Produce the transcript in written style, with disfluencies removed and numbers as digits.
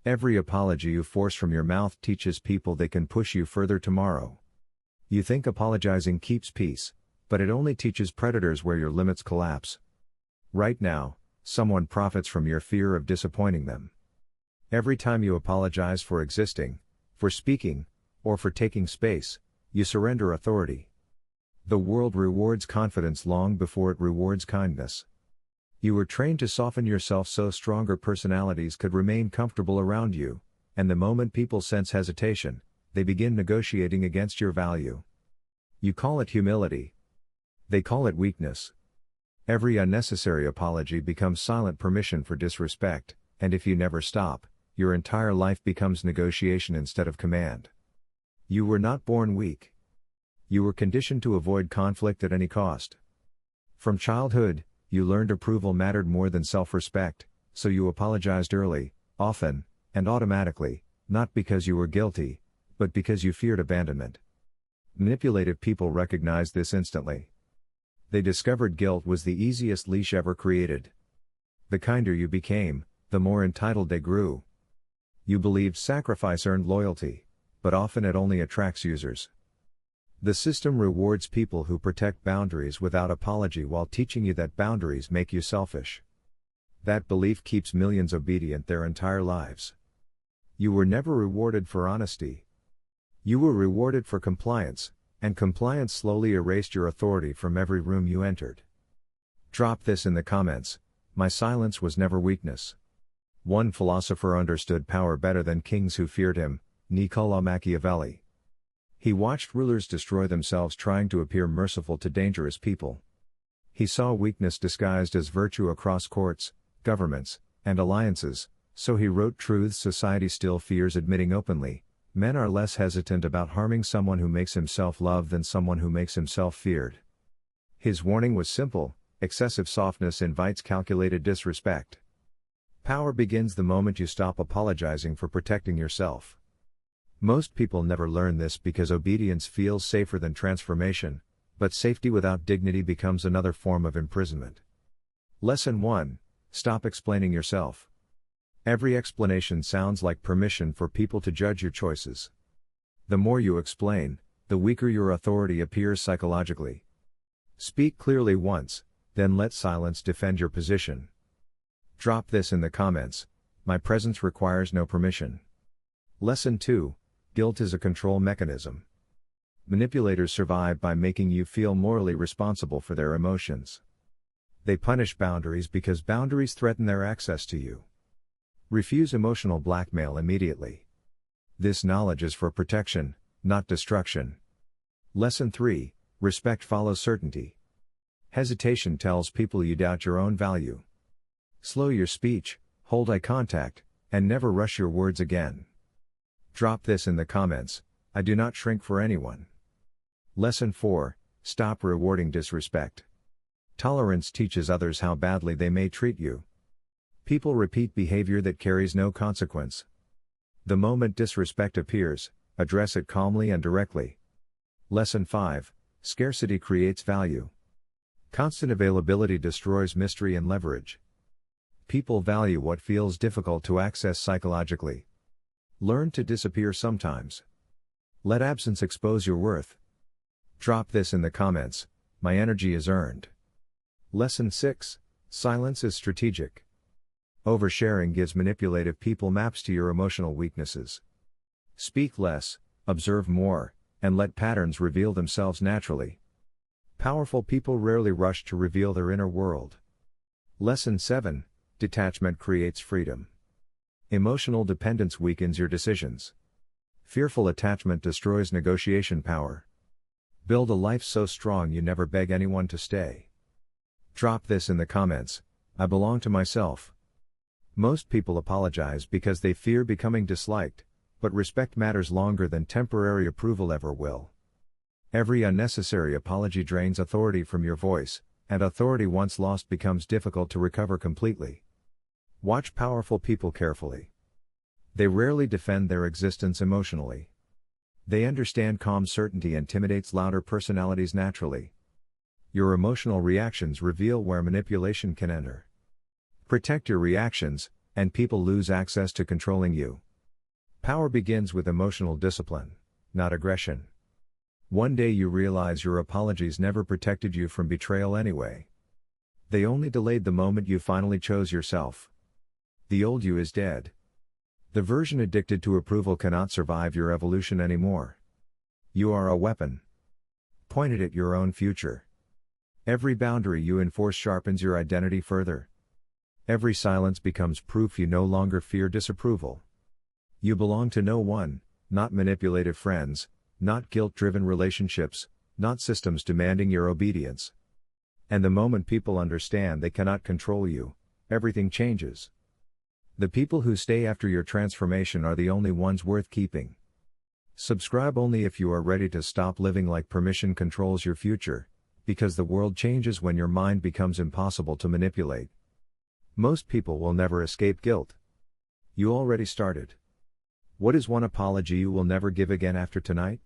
Every apology you force from your mouth teaches people they can push you further tomorrow. You think apologizing keeps peace, but it only teaches predators where your limits collapse. Right now, someone profits from your fear of disappointing them. Every time you apologize for existing, for speaking, or for taking space, you surrender authority. The world rewards confidence long before it rewards kindness. You were trained to soften yourself so stronger personalities could remain comfortable around you, and the moment people sense hesitation, they begin negotiating against your value. You call it humility. They call it weakness. Every unnecessary apology becomes silent permission for disrespect, and if you never stop, your entire life becomes negotiation instead of command. You were not born weak. You were conditioned to avoid conflict at any cost. From childhood, you learned approval mattered more than self-respect, so you apologized early, often, and automatically, not because you were guilty, but because you feared abandonment. Manipulative people recognized this instantly. They discovered guilt was the easiest leash ever created. The kinder you became, the more entitled they grew. You believed sacrifice earned loyalty, but often it only attracts users. The system rewards people who protect boundaries without apology while teaching you that boundaries make you selfish. That belief keeps millions obedient their entire lives. You were never rewarded for honesty. You were rewarded for compliance, and compliance slowly erased your authority from every room you entered. Drop this in the comments: my silence was never weakness. One philosopher understood power better than kings who feared him, Niccolò Machiavelli. He watched rulers destroy themselves trying to appear merciful to dangerous people. He saw weakness disguised as virtue across courts, governments, and alliances, so he wrote truths society still fears admitting openly: men are less hesitant about harming someone who makes himself loved than someone who makes himself feared. His warning was simple: excessive softness invites calculated disrespect. Power begins the moment you stop apologizing for protecting yourself. Most people never learn this because obedience feels safer than transformation, but safety without dignity becomes another form of imprisonment. Lesson 1: Stop explaining yourself. Every explanation sounds like permission for people to judge your choices. The more you explain, the weaker your authority appears psychologically. Speak clearly once, then let silence defend your position. Drop this in the comments: my presence requires no permission. Lesson 2: Guilt is a control mechanism. Manipulators survive by making you feel morally responsible for their emotions. They punish boundaries because boundaries threaten their access to you. Refuse emotional blackmail immediately. This knowledge is for protection, not destruction. Lesson 3: Respect follows certainty. Hesitation tells people you doubt your own value. Slow your speech, hold eye contact, and never rush your words again. Drop this in the comments: I do not shrink for anyone. Lesson 4: Stop rewarding disrespect. Tolerance teaches others how badly they may treat you. People repeat behavior that carries no consequence. The moment disrespect appears, address it calmly and directly. Lesson 5: Scarcity creates value. Constant availability destroys mystery and leverage. People value what feels difficult to access psychologically. Learn to disappear sometimes. Let absence expose your worth. Drop this in the comments: my energy is earned. Lesson 6: Silence is strategic. Oversharing gives manipulative people maps to your emotional weaknesses. Speak less, observe more, and let patterns reveal themselves naturally. Powerful people rarely rush to reveal their inner world. Lesson 7: Detachment creates freedom. Emotional dependence weakens your decisions. Fearful attachment destroys negotiation power. Build a life so strong you never beg anyone to stay. Drop this in the comments: I belong to myself. Most people apologize because they fear becoming disliked, but respect matters longer than temporary approval ever will. Every unnecessary apology drains authority from your voice, and authority once lost becomes difficult to recover completely. Watch powerful people carefully. They rarely defend their existence emotionally. They understand calm certainty intimidates louder personalities naturally. Your emotional reactions reveal where manipulation can enter. Protect your reactions, and people lose access to controlling you. Power begins with emotional discipline, not aggression. One day you realize your apologies never protected you from betrayal anyway. They only delayed the moment you finally chose yourself. The old you is dead. The version addicted to approval cannot survive your evolution anymore. You are a weapon, pointed at your own future. Every boundary you enforce sharpens your identity further. Every silence becomes proof you no longer fear disapproval. You belong to no one, not manipulative friends, not guilt-driven relationships, not systems demanding your obedience. And the moment people understand they cannot control you, everything changes. The people who stay after your transformation are the only ones worth keeping. Subscribe only if you are ready to stop living like permission controls your future, because the world changes when your mind becomes impossible to manipulate. Most people will never escape guilt. You already started. What is one apology you will never give again after tonight?